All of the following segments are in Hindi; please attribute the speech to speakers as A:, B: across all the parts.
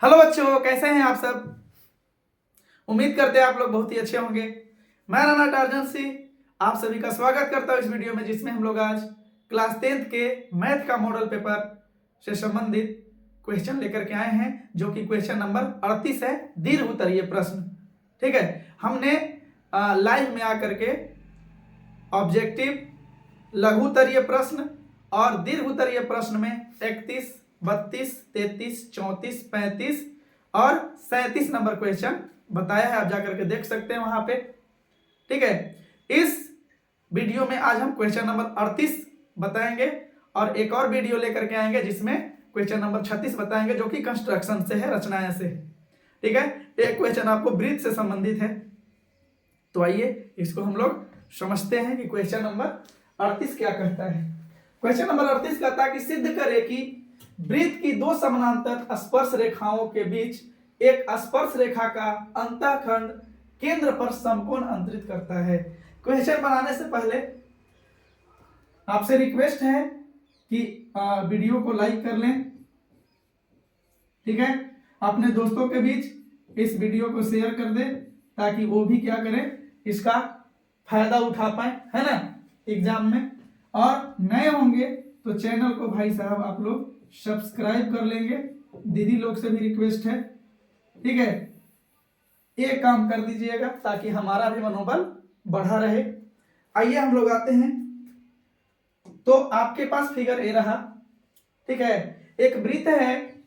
A: हेलो बच्चों, कैसे हैं आप सब। उम्मीद करते हैं आप लोग बहुत ही अच्छे होंगे। मैं राणा टार्जन सिंह आप सभी का स्वागत करता हूं इस वीडियो में, जिसमें हम लोग आज क्लास 10th के मैथ का मॉडल पेपर से संबंधित क्वेश्चन लेकर के आए हैं, जो कि क्वेश्चन नंबर 38 है, दीर्घ उत्तरीय प्रश्न। ठीक है, हमने लाइव में आकर के ऑब्जेक्टिव, लघु उत्तरीय प्रश्न और दीर्घ उत्तरीय प्रश्न में 31, 32, 33, 34, 35 और 37 नंबर क्वेश्चन बताया है। आप जाकर के देख सकते हैं वहां पे। ठीक है, इस वीडियो में आज हम क्वेश्चन नंबर 38 बताएंगे और एक और वीडियो लेकर के आएंगे जिसमें क्वेश्चन नंबर 36 बताएंगे, जो कि कंस्ट्रक्शन से है, रचनाएं से। ठीक है, एक क्वेश्चन आपको ब्रीथ से संबंधित है। तो आइए इसको हम लोग समझते हैं कि क्वेश्चन नंबर 38 क्या कहता है। क्वेश्चन नंबर 38 कहता है कि सिद्ध करें कि वृत्त की दो समानांतर स्पर्श रेखाओं के बीच एक स्पर्श रेखा का अंतःखंड केंद्र पर समकोण अंतरित करता है। क्वेश्चन बनाने से पहले आपसे रिक्वेस्ट है कि वीडियो को लाइक कर लें। ठीक है, अपने दोस्तों के बीच इस वीडियो को शेयर कर दें ताकि वो भी क्या करें, इसका फायदा उठा पाए, है ना, एग्जाम में। और नए होंगे तो चैनल को भाई साहब आप लोग सब्सक्राइब कर लेंगे। दीदी लोग से भी रिक्वेस्ट है, ठीक है, ये काम कर दीजिएगा ताकि हमारा भी मनोबल बढ़ा रहे। आइए हम लोग आते हैं। तो आपके पास फिगर ए रहा। ठीक है, एक वृत्त है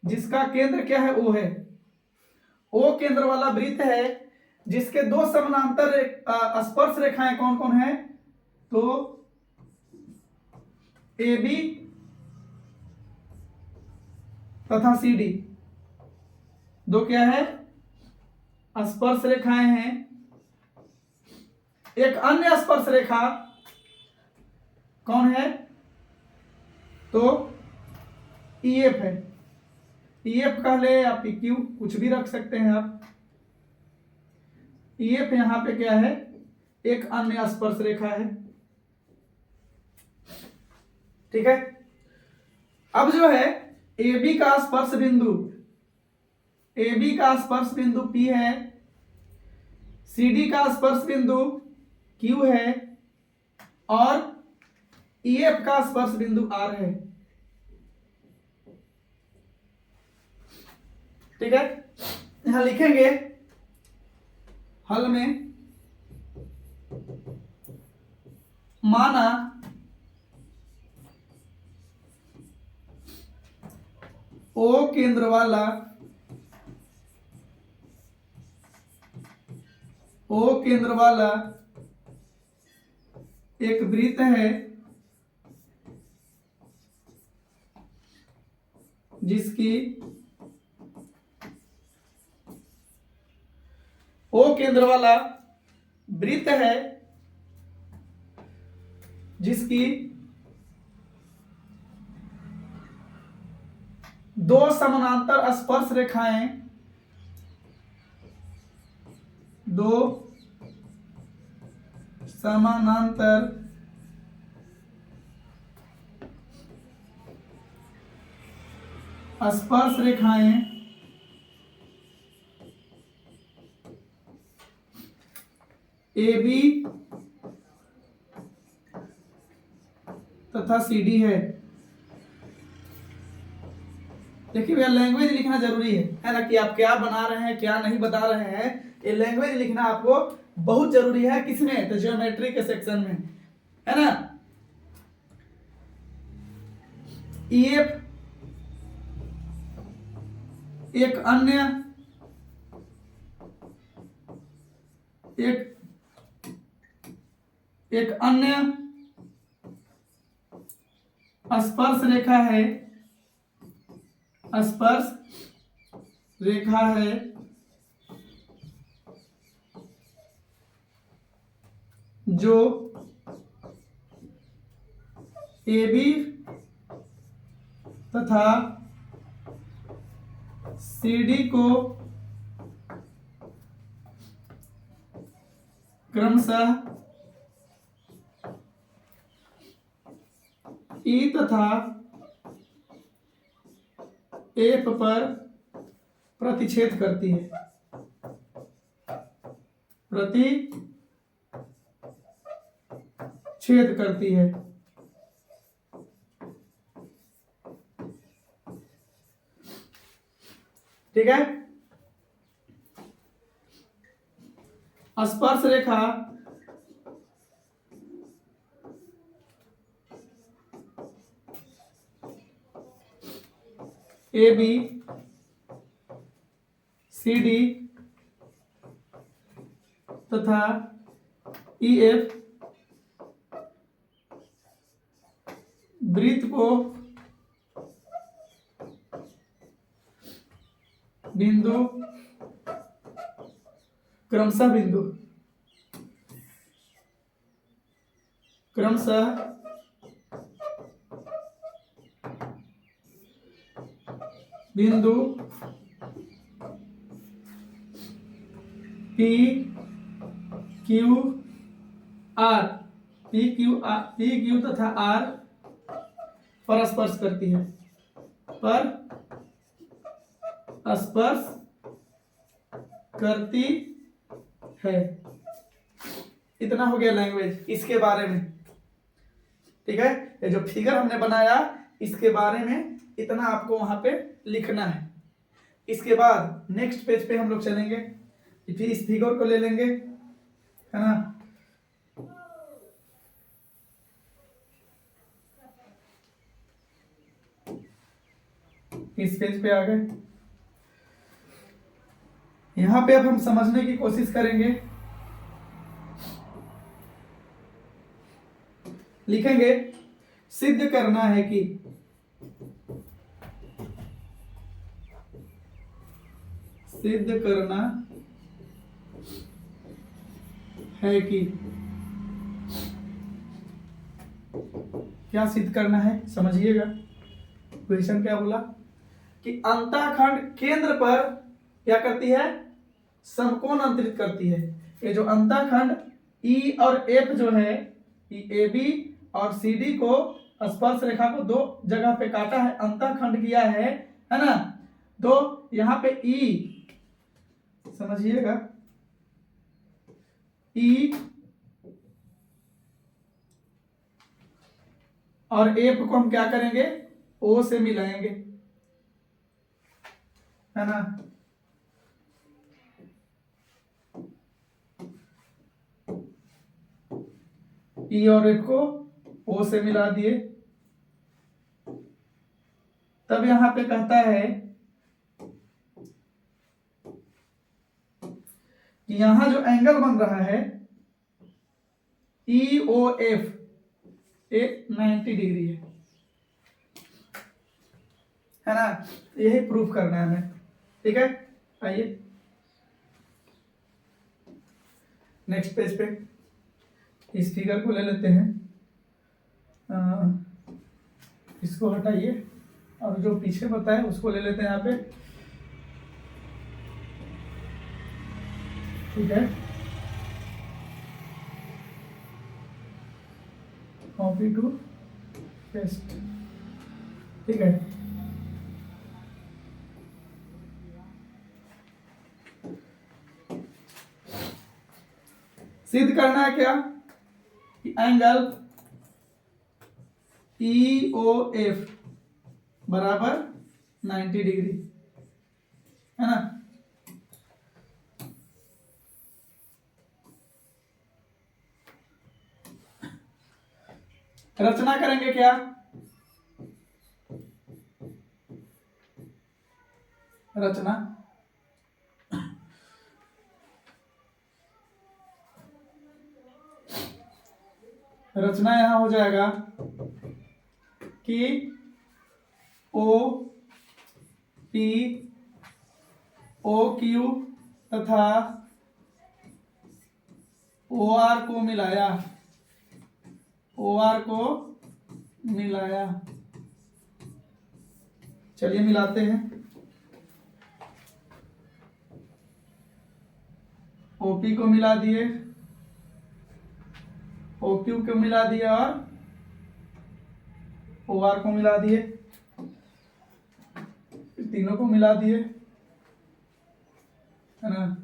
A: जिसका केंद्र क्या है, ओ है। ओ केंद्र वाला वृत्त है जिसके दो समानांतर स्पर्श रेखाएं कौन कौन है, तो ए बी तथा सी डी, दो क्या है, स्पर्श रेखाएं हैं। एक अन्य स्पर्श रेखा कौन है, तो ईएफ है। ईएफ कह ले या पीक्यू, कुछ भी रख सकते हैं आप। ईएफ यहां पे क्या है, एक अन्य स्पर्श रेखा है। ठीक है, अब जो है AB का स्पर्श बिंदु, AB का स्पर्श बिंदु P है, CD का स्पर्श बिंदु Q है और EF का स्पर्श बिंदु R है। ठीक है, यहां लिखेंगे हल में, माना O केंद्र वाला, O केंद्र वाला एक वृत्त है जिसकी O केंद्र वाला वृत्त है जिसकी दो समानांतर स्पर्श रेखाएं, दो समानांतर स्पर्श रेखाएं AB तथा CD है। देखिए भैया, लैंग्वेज लिखना जरूरी है ना, कि आप क्या बना रहे हैं क्या नहीं बता रहे हैं। ये लैंग्वेज लिखना आपको बहुत जरूरी है। किसमें, तो ज्योमेट्री के सेक्शन में, है ना। EF एक अन्य स्पर्श रेखा है, स्पर्श रेखा है जो AB तथा CD को क्रमशः E तथा F पर प्रतिच्छेद करती है, प्रतिच्छेद करती है। ठीक है। स्पर्श रेखा ए बी सी डी तथा ई एफ वृत्त को बिंदु क्रमशः बिंदु पी क्यू तथा आर पर स्पर्श करती है, इतना हो गया लैंग्वेज इसके बारे में। ठीक है, ये जो फिगर हमने बनाया इसके बारे में इतना आपको वहां पे लिखना है। इसके बाद नेक्स्ट पेज पे हम लोग चलेंगे, फिर इस फिगर को ले लेंगे, है ना। इस पेज पे आ गए। यहां पे अब हम समझने की कोशिश करेंगे। लिखेंगे सिद्ध करना है कि क्या सिद्ध करना है समझिएगा। क्वेश्चन क्या बोला कि अंतःखंड केंद्र पर क्या करती है, समकोण अंतरित करती है। ये जो अंतःखंड ई और एफ जो है, ए बी और सी डी को स्पर्श रेखा को दो जगह पे काटा है, अंतःखंड किया है ना। तो यहाँ पे ई समझिएगा, ई और एफ को हम क्या करेंगे, ओ से मिलाएंगे, है ना। ई और एफ को ओ से मिला दिए। तब यहां पे कहता है कि यहां जो एंगल बन रहा है ई ओ एफ, 90 डिग्री है ना। यही प्रूफ करना है हमें। ठीक है, आइए नेक्स्ट पेज पे इस फिगर को ले लेते हैं। इसको हटाइए और जो पीछे बताया उसको ले लेते हैं यहाँ पे। ठीक है, कॉपी टू पेस्ट। ठीक है, सिद्ध करना है क्या कि एंगल ई ओ एफ बराबर 90 डिग्री, है ना। रचना करेंगे क्या, रचना यहां हो जाएगा कि ओ पी ओ क्यू तथा ओ आर को मिलाया। चलिए मिलाते हैं। ओपी को मिला दिए, OQ को मिला दिया और OR को मिला दिए, तीनों को मिला दिए। है ना।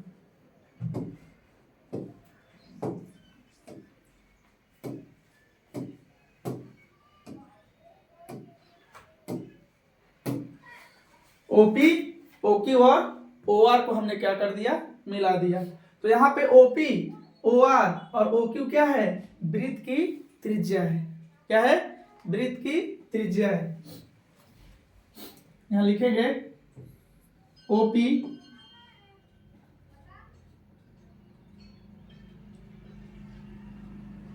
A: ओपी, ओक्यू और ओआर को हमने क्या कर दिया, मिला दिया। तो यहाँ पे ओपी, ओआर और ओक्यू क्या है, वृत्त की त्रिज्या है। क्या है, वृत्त की त्रिज्या है। यहां लिखेंगे ओपी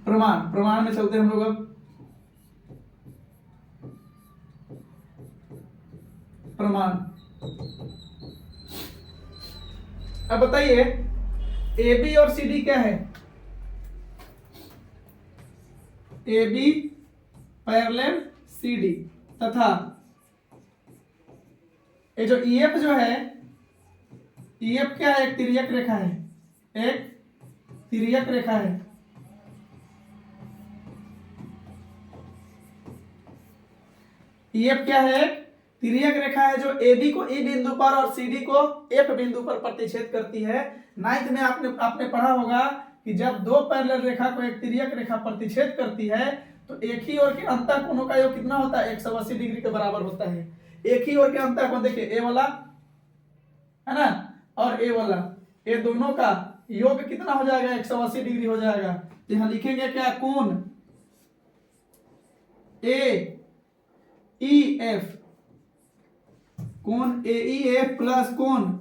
A: प्रमाण, प्रमाण में चलते हम लोग अब। प्रमाण, अब बताइए ए बी और सी डी क्या है, A B parallel C D, तथा ये जो ई एफ जो है, ई एफ क्या है, एक तिर्यक रेखा है, एक तिर्यक रेखा है। ई एफ क्या है, एक तिर्यक रेखा है जो ए बी को ई बिंदु पर और सी डी को एफ बिंदु पर प्रतिच्छेद करती है। नाइन्थ में आपने पढ़ा होगा कि जब दो पैरेलल रेखा को एक तिर्यक रेखा प्रतिच्छेद करती है तो एक ही ओर के अंतःकोणों का योग कितना होता है, 180 डिग्री के बराबर होता है। एक ही ओर के अंतःकोण देखिए, ए वाला है ना और ए वाला, ये दोनों का योग कितना हो जाएगा, 180 डिग्री हो जाएगा। तो यहां लिखेंगे क्या, कोण ए ई एफ, कोण ए ई एफ प्लस कोण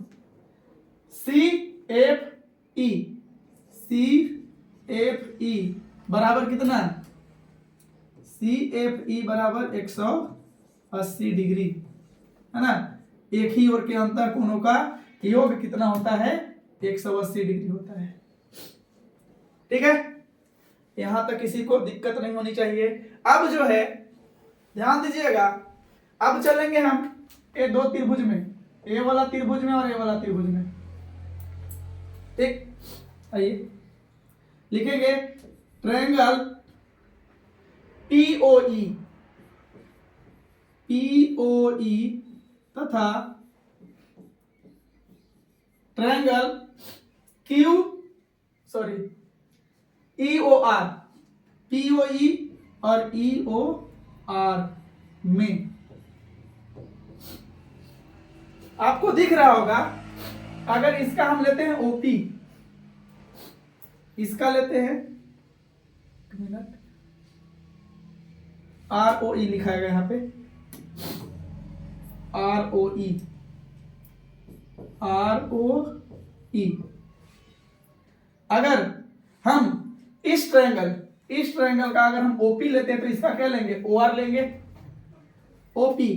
A: C F E, C F E बराबर कितना, सी एफ ई बराबर 180 डिग्री, है ना। एक ही ओर के अंतःकोणों का योग कितना होता है, 180 डिग्री होता है। ठीक है, यहां तक किसी को दिक्कत नहीं होनी चाहिए। अब जो है ध्यान दीजिएगा, अब चलेंगे हम ये दो त्रिभुज में, ए वाला त्रिभुज में और ए वाला त्रिभुज में। ठीक, आइए लिखेंगे ट्रायंगल पीओई, पीओई तथा ट्रायंगल क्यू ईओआर, पीओई और ईओआर में आपको दिख रहा होगा, अगर इसका हम लेते हैं ओपी, इसका लेते हैं आर ओ ई लिखा है यहां पे, आर ओ ई, आर ओ ई। अगर हम इस ट्रायंगल का अगर हम ओपी लेते हैं तो इसका क्या लेंगे, ओ आर लेंगे। ओपी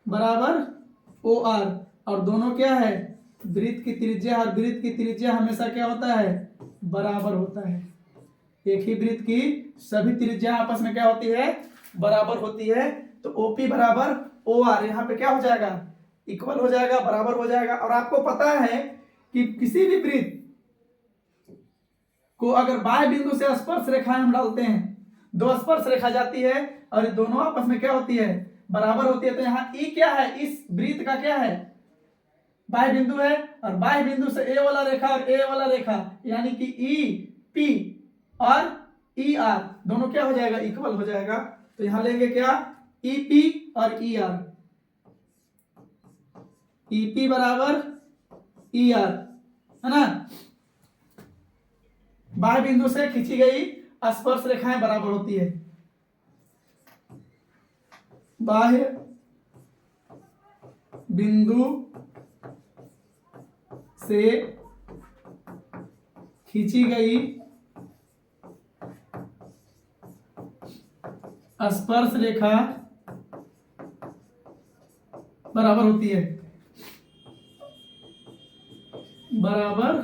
A: बराबर ओ आर, और दोनों क्या है, वृत्त की त्रिज्या, और वृत्त की त्रिज्या हमेशा क्या होता है, बराबर होता है। एक ही वृत्त की सभी त्रिज्या आपस में क्या होती है, बराबर होती है। तो ओपी बराबर ओ आर, यहाँ पे क्या हो जाएगा, इक्वल हो जाएगा, बराबर हो जाएगा। और आपको पता है कि किसी भी वृत्त को अगर बाह्य बिंदु से स्पर्श रेखाएं हम डालते हैं, दो स्पर्श रेखा जाती है और ये दोनों आपस में क्या होती है, बराबर होती है। तो यहाँ ई क्या है, इस वृत्त का क्या है, बाह्य बिंदु है, और बाह्य बिंदु से ए वाला रेखा और ए वाला रेखा यानी कि ई पी और ई आर दोनों क्या हो जाएगा, इक्वल हो जाएगा। तो यहां लेंगे क्या, ई पी और ई आर, ई पी बराबर ई आर, है ना। बाह्य बिंदु से खींची गई स्पर्श रेखाएं बराबर होती है, बाह्य बिंदु से खींची गई स्पर्श रेखा बराबर होती है, बराबर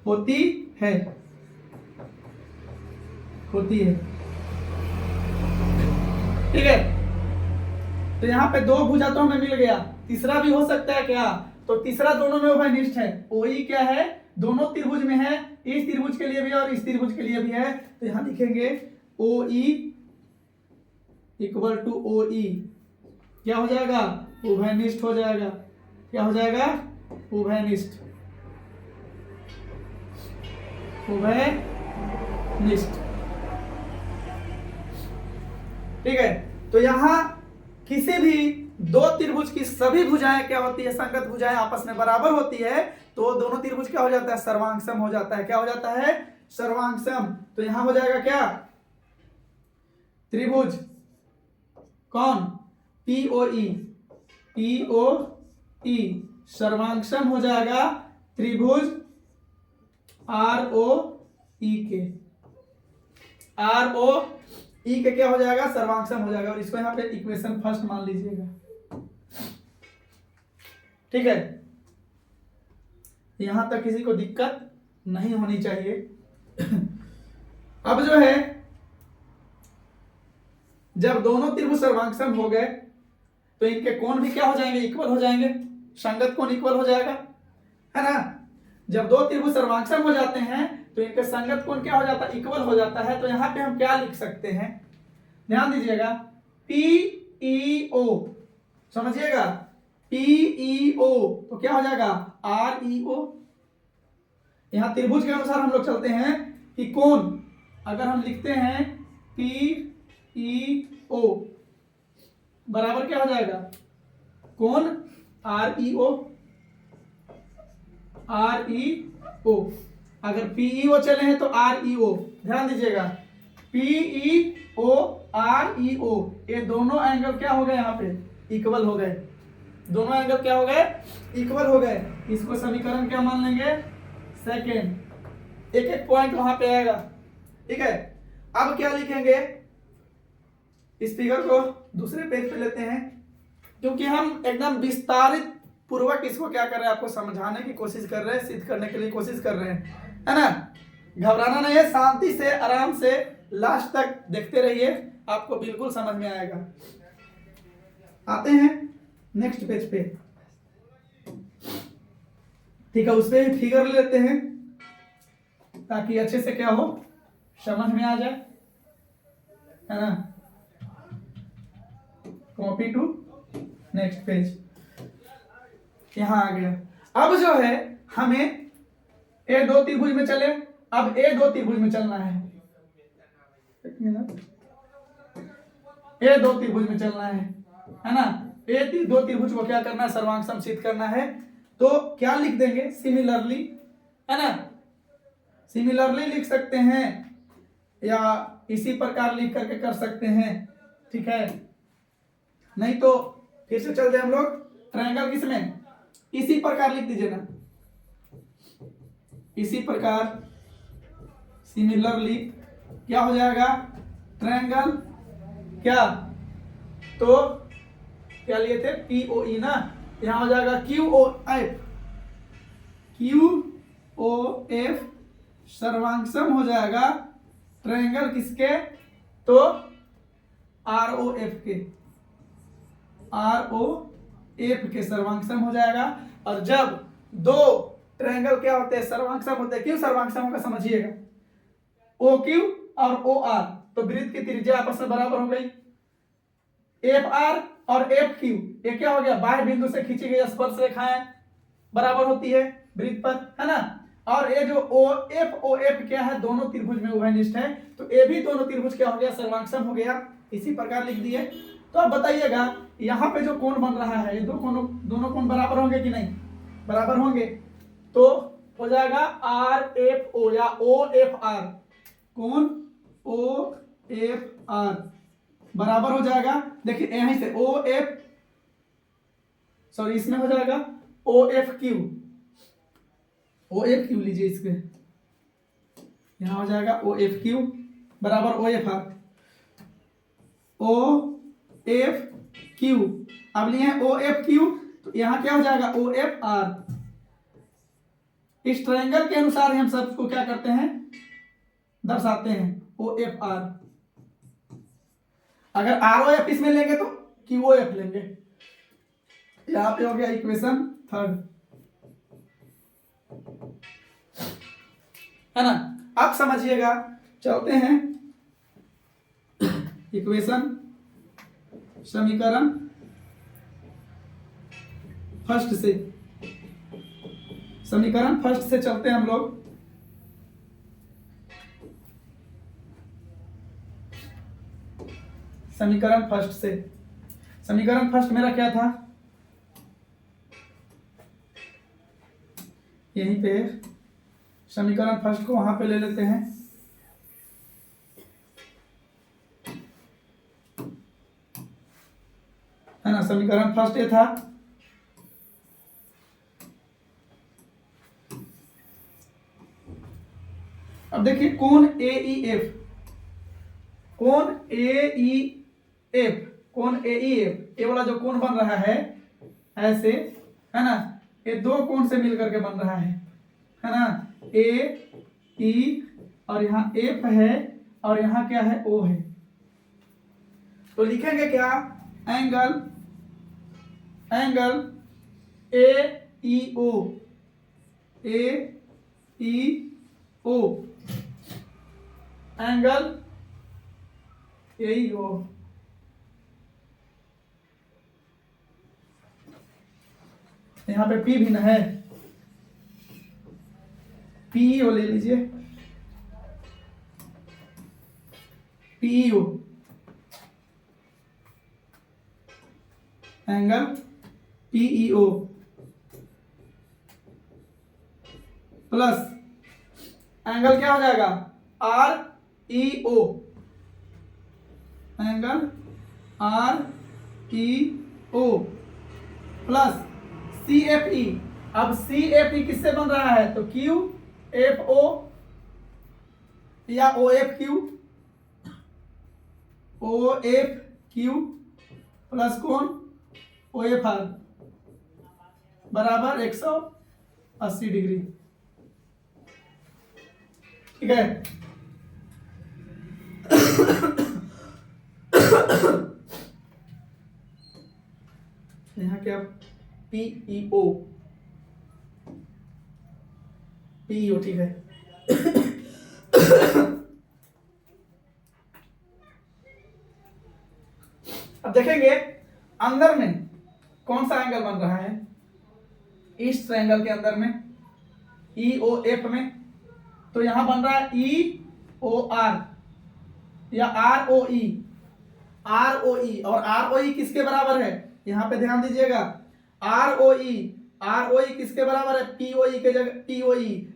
A: होती है, होती है। ठीक है, तो यहां पे दो भुजा तो हमें मिल गया, तीसरा भी हो सकता है क्या, तो तीसरा दोनों में उभयनिष्ठ है। ओई क्या है, दोनों त्रिभुज में है, इस त्रिभुज के लिए भी और इस त्रिभुज के लिए भी है। तो यहां लिखेंगे ओ ई इक्वल टू ओ ई, क्या हो जाएगा, उभयनिष्ठ हो जाएगा। क्या हो जाएगा, उभयनिष्ठ, उभयनिष्ठ। ठीक है, तो यहां किसी भी दो त्रिभुज की सभी भुजाएं क्या होती है, संगत भुजाएं आपस में बराबर होती है, तो दोनों त्रिभुज क्या हो जाता है, सर्वांगसम हो जाता है। क्या हो जाता है, सर्वांगसम। तो यहां हो जाएगा क्या, त्रिभुज कौन, POE, POE सर्वांगसम हो जाएगा त्रिभुज ROE के, ROE के क्या हो जाएगा, सर्वांगसम हो जाएगा। और इसको यहाँ पे इक्वेशन फर्स्ट मान लीजिएगा। ठीक है, यहां तक किसी को दिक्कत नहीं होनी चाहिए। अब जो है, जब दोनों त्रिभुज सर्वांगसम हो गए तो इनके कोण भी क्या हो जाएंगे, इक्वल हो जाएंगे, संगत कोण इक्वल हो जाएगा, है ना। जब दो त्रिभुज सर्वांगसम हो जाते हैं तो इनके संगत कोण क्या हो जाता है, इक्वल हो जाता है। तो यहां पे हम क्या लिख सकते हैं, ध्यान दीजिएगा, PEO, समझिएगा, PEO तो क्या हो जाएगा, REO। यहां त्रिभुज के अनुसार हम लोग चलते हैं कि कोण अगर हम लिखते हैं PEO बराबर क्या हो जाएगा, कोण REO, अगर PEO चले हैं तो REO, ध्यान दीजिएगा, PEO REO ये दोनों एंगल क्या हो गए, यहाँ पे इक्वल हो गए, दोनों एंगल क्या हो गए, इक्वल हो गए। इसको समीकरण क्या मान लेंगे, सेकेंड। एक एक पॉइंट वहां पे आएगा। ठीक है, अब क्या लिखेंगे, इस फिगर को दूसरे पेज पे लेते हैं, क्योंकि हम एकदम विस्तारित पूर्वक इसको क्या कर रहे हैं, आपको समझाने की कोशिश कर रहे हैं, सिद्ध करने के लिए कोशिश कर रहे हैं, है ना। घबराना नहीं है, शांति से आराम से लास्ट तक देखते रहिए, आपको बिल्कुल समझ में आएगा। आते हैं नेक्स्ट पेज पे। ठीक है, उस पे फिगर लेते हैं ताकि अच्छे से क्या हो, समझ में आ जाए, है ना। कॉपी टू नेक्स्ट पेज, यहां आ गया। अब जो है हमें ए दो त्रिभुज में चले, अब ए दो त्रिभुज में चलना है, एक मिनट, ए दो त्रिभुज में चलना है ना। ए दो त्रिभुज को क्या करना है, सर्वांगसम सिद्ध करना है। तो क्या लिख देंगे, सिमिलरली, है ना, सिमिलरली लिख सकते हैं या इसी प्रकार लिख करके कर सकते हैं। ठीक है, नहीं तो फिर से चलते हम लोग ट्रायंगल किसमें, इसी प्रकार लिख दीजिए ना, इसी प्रकार सिमिलरली क्या हो जाएगा, ट्रायंगल क्या, तो क्या लिए थे, POE ना, यहां हो जाएगा QOF, QOF सर्वांगसम हो जाएगा ट्रायंगल किसके, तो ROF के, ROF के सर्वांगसम हो जाएगा। और जब दो ट्रायंगल क्या होते हैं, सर्वांगसम होते हैं, क्यों सर्वांगसम होगा समझिएगा, OQ और OR, तो वृत्त की त्रिज्या आपस में बराबर हो गई। FR और FQ ये क्या हो गया, बाह्य बिंदु से खींची गई स्पर्श रेखाएं बराबर होती है वृत्त पर, है ना। और ये जो OF क्या है, दोनों त्रिभुज में उभयनिष्ठ है, तो ये भी दोनों त्रिभुज क्या हो गया, सर्वांगसम हो गया, इसी प्रकार लिख दिए। तो अब बताइएगा यहाँ पे जो कोण बन रहा है, ये दोनों कोण बराबर होंगे कि नहीं, बराबर होंगे, तो हो जाएगा RFO या OFR, कोण OFR बराबर हो जाएगा। देखिए यहीं से इसमें हो जाएगा OFQ लीजिए, इसके यहां हो जाएगा OFQ बराबर OFR, OFQ अब लिए OFQ, तो यहां क्या हो जाएगा OFR। इस ट्रायंगल के अनुसार हम सबको क्या करते हैं, दर्शाते हैं, OFR। अगर ROF इसमें लेंगे तो QOF लेंगे। यहां पे हो गया इक्वेशन थर्ड, है ना। अब समझिएगा, चलते हैं इक्वेशन, समीकरण फर्स्ट से, समीकरण फर्स्ट से चलते हैं हम लोग। समीकरण फर्स्ट मेरा क्या था, यहीं पे समीकरण फर्स्ट को वहां पे ले लेते हैं। है ना, समीकरण फर्स्ट ये था। अब देखिए कोण AEF, ये वाला जो कोण बन रहा है ऐसे, है ना, ये दो कोण से मिलकर के बन रहा है ना, AE और यहाँ F है और यहाँ क्या है, O है। तो लिखेंगे क्या, एंगल AEO, एंगल AEO। यहाँ पे P भी न है, PEO ले लीजिए, PEO angle PEO plus angle क्या हो जाएगा, REO, angle REO plus CFE। अब CFE किससे बन रहा है, तो QFO या OFQ प्लस कौन, OFR बराबर 180 डिग्री। ठीक है, यहाँ क्या, PEO, ठीक है। अब देखेंगे अंदर में कौन सा एंगल बन रहा है, इस ट्रायंगल के अंदर में EOF में, तो यहां बन रहा है EOR या ROE, और ROE किसके बराबर है, यहां पे ध्यान दीजिएगा, ROE किसके बराबर है, POE के जगह,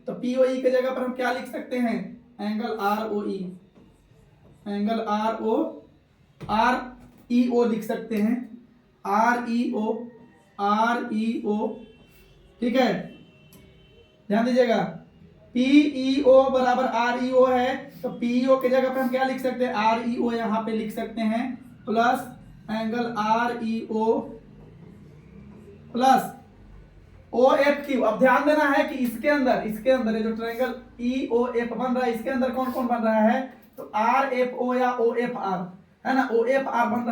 A: तो POE के जगह पर हम क्या लिख सकते हैं, एंगल REO लिख सकते हैं, REO। ठीक है, ध्यान दीजिएगा, PEO बराबर REO है, तो PEO के जगह पे हम क्या लिख सकते हैं, REO यहां पे लिख सकते हैं, plus angle REO plus OFQ। अब ध्यान देना है कि इसके अंदर ये जो ट्रायंगल EOF बन रहा है, इसके अंदर कौन कौन बन रहा है, तो RFO या OFR, है ना, OFR बन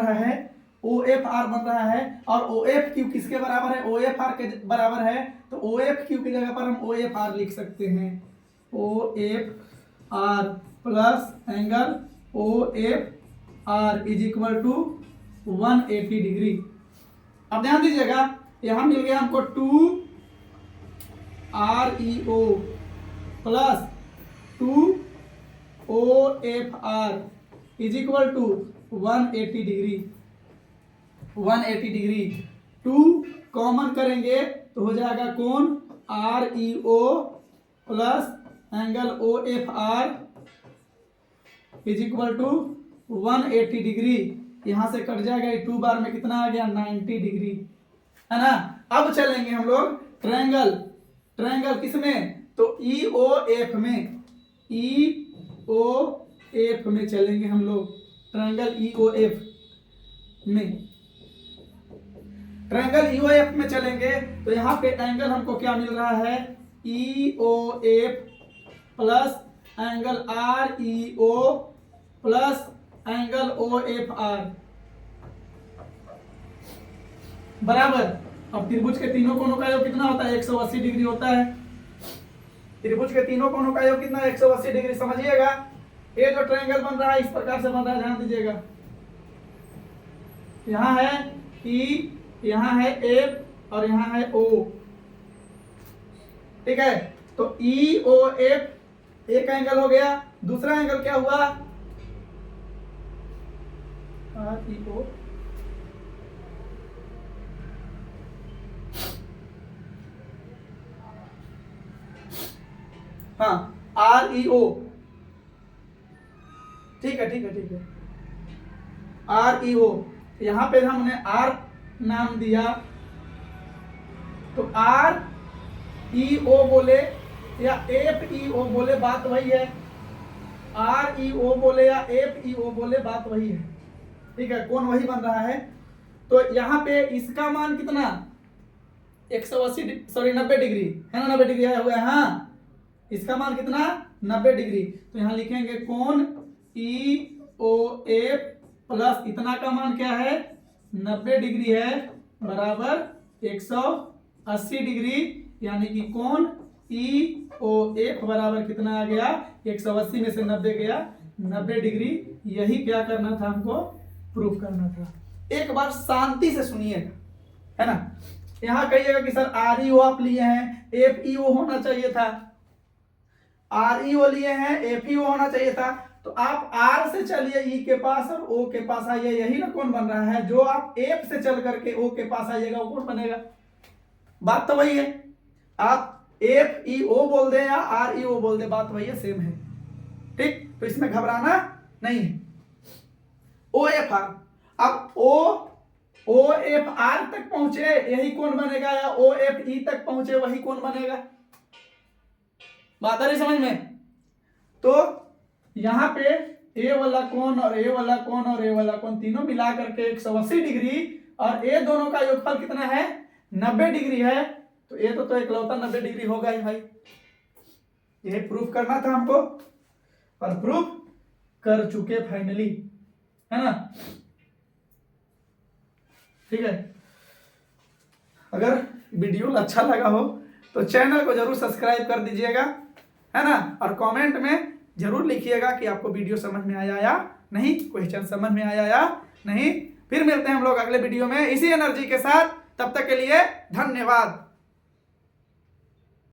A: रहा है, और OFQ किसके बराबर है, OFR के बराबर है, तो OFQ की जगह पर हम OFR लिख सकते हैं, OFR plus angle OFR is equal to 180 degree. अब ध्यान दीजिएगा, यहां मिल गया हमको 2REO plus 2OFR is equal to 180 degree. 2 common करेंगे तो हो जाएगा कौन, REO plus angle OFR is equal to 180 degree. यहां से कट जाएगा, 2 बार में कितना आ गया, 90 डिग्री, है ना। अब चलेंगे हम लोग ट्रायंगल किसमें, तो EOF में चलेंगे हम लोग, ट्रायंगल EOF में चलेंगे, तो यहाँ पे एंगल हमको क्या मिल रहा है, EOF plus angle REO plus angle OFR बराबर। अब त्रिभुज के तीनों कोणों का योग कितना होता है, 180 डिग्री होता है। त्रिभुज के तीनों कोणों का योग कितना, 180 डिग्री। समझिएगा, ये जो ट्रायंगल बन रहा है इस प्रकार से बन रहा है, ध्यान दीजिएगा, यहाँ है E, यहाँ है F और यहाँ है O, ठीक है। तो ई ओ एफ एक एंगल हो गया, दूसरा एंगल क्या हुआ, आर ई ओ, हाँ आर ई ओ, ठीक है ठीक है ठीक है, आर ई ओ। यहां पे हमने आर नाम दिया, तो आर ई ओ बोले या एफ ई ओ बोले बात वही है, आर ई ओ बोले या एफ ई ओ बोले बात वही है, ठीक है, कोण वही बन रहा है। तो यहाँ पे इसका मान कितना 180 सॉरी 90 डिग्री है ना, 90 डिग्री आया हुआ है, हाँ इसका मान कितना 90 डिग्री। तो यहाँ लिखेंगे कोण ई ओ एफ प्लस इतना का मान क्या है 90 डिग्री है बराबर 180 डिग्री, यानी कि कोण ई ओ एफ बराबर कितना आ गया 180 में से 90 गया 90 डिग्री। यही क्या करना था हमको, प्रूफ करना था। एक बार शांति से सुनिएगा, है ना। यहां कहिएगा कि सर आर ई ओ आप लिए हैं, एफ ई ओ होना चाहिए था, आर ई ओ लिए हैं, एफ ई ओ होना चाहिए था। तो आप आर से चलिए ई के पास और ओ के पास आइए, यही ना कौन बन रहा है। जो आप एफ से चल करके ओ के पास आइएगा वो कौन बनेगा, बात तो वही है। आप एफ ई ओ बोल दे या आर ई ओ बोल दे, बात वही है, सेम है, ठीक। तो इसमें घबराना नहीं है। ओ एफ आर, अब ओ एफ आर तक पहुंचे यही कौन बनेगा, या ओ एफ ई तक पहुंचे वही कौन बनेगा, बात आ रही समझ में। तो यहां पे ए वाला कोण और ए वाला कोण और ए वाला कोण तीनों मिला करके 180 डिग्री, और ए दोनों का योगफल कितना है 90 डिग्री है। तो ये तो इकलौता 90 डिग्री होगा ही भाई। यही प्रूफ करना था हमको, और प्रूफ कर चुके फाइनली, है ना, ठीक है। अगर वीडियो अच्छा लगा हो तो चैनल को जरूर सब्सक्राइब कर दीजिएगा, है ना, और कमेंट में जरूर लिखिएगा कि आपको वीडियो समझ में आया या नहीं, क्वेश्चन समझ में आया या नहीं। फिर मिलते हैं हम लोग अगले वीडियो में इसी एनर्जी के साथ, तब तक के लिए धन्यवाद।